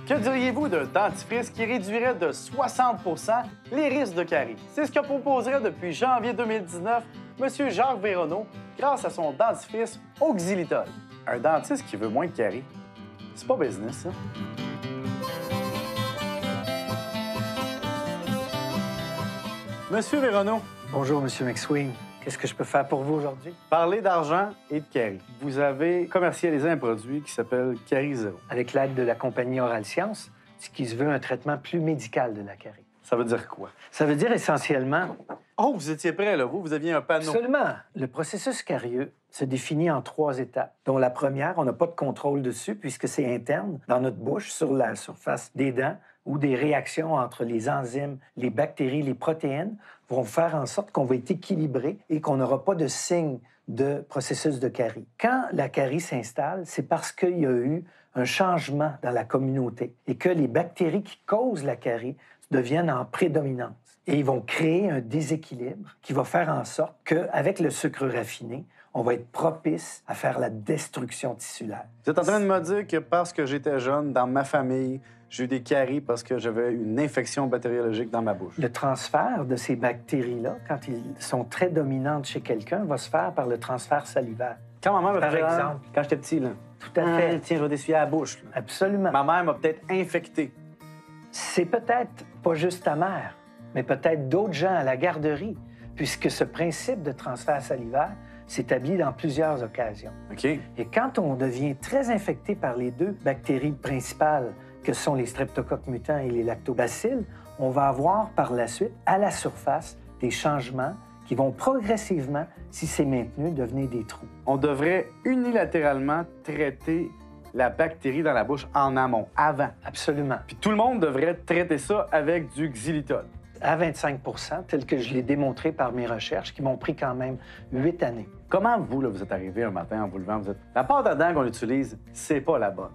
Que diriez-vous d'un dentifrice qui réduirait de 60 les risques de carie? C'est ce que proposerait depuis janvier 2019 M. Jacques Véronneau grâce à son dentifrice au xylitol. Un dentiste qui veut moins de carie, c'est pas business, ça. Monsieur Véronneau. Bonjour, Monsieur McSween. Qu'est-ce que je peux faire pour vous aujourd'hui? Parler d'argent et de carie. Vous avez commercialisé un produit qui s'appelle Carie Zéro. Avec l'aide de la compagnie Oral Science, ce qui se veut un traitement plus médical de la carie. Ça veut dire quoi? Ça veut dire essentiellement... Oh, vous étiez prêt, là. Vous aviez un panneau. Absolument. Le processus carieux se définit en 3 étapes, dont la première, on n'a pas de contrôle dessus puisque c'est interne dans notre bouche, sur la surface des dents, où des réactions entre les enzymes, les bactéries, les protéines vont faire en sorte qu'on va être équilibré et qu'on n'aura pas de signe de processus de carie. Quand la carie s'installe, c'est parce qu'il y a eu un changement dans la communauté et que les bactéries qui causent la carie deviennent en prédominance. Et ils vont créer un déséquilibre qui va faire en sorte qu'avec le sucre raffiné, on va être propice à faire la destruction tissulaire. Vous êtes en train de me dire que parce que j'étais jeune, dans ma famille, j'ai eu des caries parce que j'avais une infection bactériologique dans ma bouche. Le transfert de ces bactéries-là, quand ils sont très dominantes chez quelqu'un, va se faire par le transfert salivaire. Quand ma mère Par me faisait, exemple. quand j'étais petit, là. Tout à fait. Tiens, je vais t'essuyer la bouche. Là. Absolument. Ma mère m'a peut-être infecté. C'est peut-être pas juste ta mère, mais peut-être d'autres gens à la garderie, puisque ce principe de transfert salivaire s'établit dans plusieurs occasions. OK. Et quand on devient très infecté par les 2 bactéries principales, que sont les streptocoques mutants et les lactobacilles, on va avoir par la suite, à la surface, des changements qui vont progressivement, si c'est maintenu, devenir des trous. On devrait unilatéralement traiter la bactérie dans la bouche en amont, avant. Absolument. Puis tout le monde devrait traiter ça avec du xylitol. À 25 tel que je l'ai démontré par mes recherches, qui m'ont pris quand même 8 années. Comment vous, là, vous êtes arrivé un matin en vous levant, vous êtes... La pâte à dents qu'on utilise, c'est pas la bonne.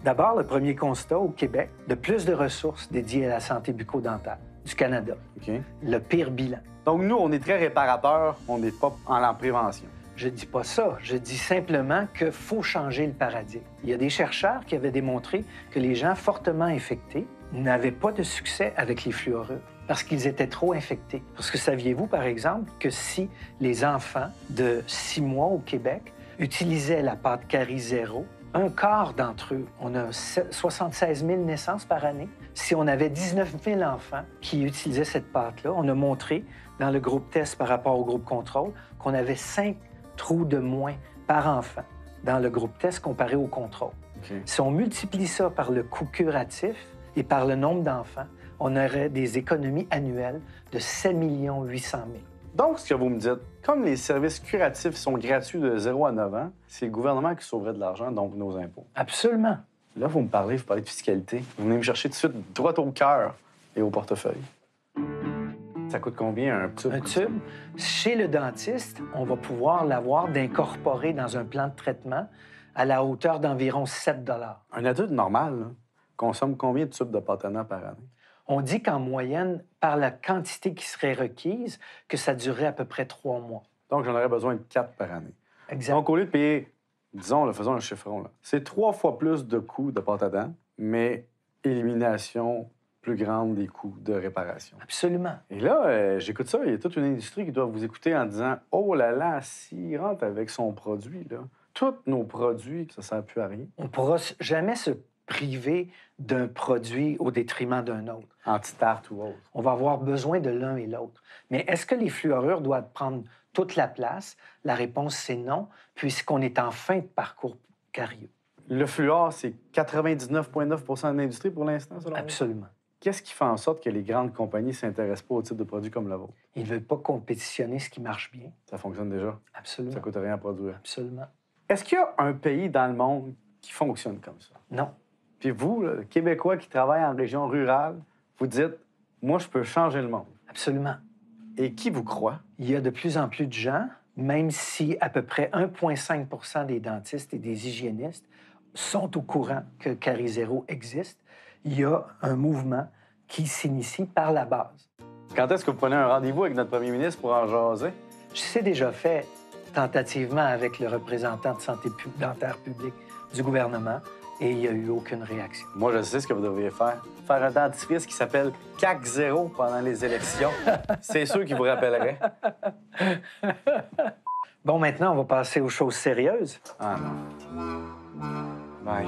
D'abord, le premier constat au Québec, de plus de ressources dédiées à la santé bucco-dentaire du Canada. OK. Le pire bilan. Donc nous, on est très réparateurs, on n'est pas en prévention. Je dis pas ça. Je dis simplement qu'il faut changer le paradigme. Il y a des chercheurs qui avaient démontré que les gens fortement infectés n'avaient pas de succès avec les fluorures parce qu'ils étaient trop infectés. Parce que saviez-vous, par exemple, que si les enfants de 6 mois au Québec utilisaient la pâte Carie Zéro, un quart d'entre eux, on a 76 000 naissances par année. Si on avait 19 000 enfants qui utilisaient cette pâte-là, on a montré dans le groupe test par rapport au groupe contrôle qu'on avait 5 trous de moins par enfant dans le groupe test comparé au contrôle. Okay. Si on multiplie ça par le coût curatif et par le nombre d'enfants, on aurait des économies annuelles de 7 800 000. Donc, ce que vous me dites, comme les services curatifs sont gratuits de 0 à 9 ans, c'est le gouvernement qui sauverait de l'argent, donc nos impôts. Absolument. Là, vous parlez de fiscalité. Vous venez me chercher tout de suite droit au cœur et au portefeuille. Ça coûte combien un tube? Un tube, chez le dentiste, on va pouvoir l'avoir d'incorporer dans un plan de traitement à la hauteur d'environ 7 $. Un adulte normal là, consomme combien de tubes de pâte à dents par année? On dit qu'en moyenne, par la quantité qui serait requise, que ça durerait à peu près 3 mois. Donc, j'en aurais besoin de 4 par année. Exact. Donc, au lieu de payer, disons, là, faisons un chiffron, là, c'est 3 fois plus de coûts de pâte à dents, mais élimination plus grande des coûts de réparation. Absolument. Et là, j'écoute ça, il y a toute une industrie qui doit vous écouter en disant « Oh là là, s'il rentre avec son produit, là, tous nos produits, ça ne sert plus à rien. » On ne pourra jamais se priver d'un produit au détriment d'un autre. Anti-tarte ou autre. On va avoir besoin de l'un et l'autre. Mais est-ce que les fluorures doivent prendre toute la place? La réponse, c'est non, puisqu'on est en fin de parcours carieux. Le fluor, c'est 99,9 de l'industrie pour l'instant, selon vous? Absolument. Qu'est-ce qui fait en sorte que les grandes compagnies ne s'intéressent pas au type de produits comme le vôtre? Ils ne veulent pas compétitionner ce qui marche bien. Ça fonctionne déjà. Absolument. Ça ne coûte rien à produire. Absolument. Est-ce qu'il y a un pays dans le monde qui fonctionne comme ça? Non. Puis vous, là, le Québécois qui travaille en région rurale, vous dites « Moi, je peux changer le monde. Absolument. » Et qui vous croit? Il y a de plus en plus de gens, même si à peu près 1,5 % des dentistes et des hygiénistes sont au courant que Carie Zéro existe, il y a un mouvement qui s'initie par la base. Quand est-ce que vous prenez un rendez-vous avec notre premier ministre pour en jaser? C'est déjà fait tentativement avec le représentant de santé dentaire publique du gouvernement et il n'y a eu aucune réaction. Moi, je sais ce que vous devriez faire. Faire un dentifrice qui s'appelle CAC 0 pendant les élections. C'est sûr qu'il vous rappellerait. Bon, maintenant, on va passer aux choses sérieuses. Ah non. Bye.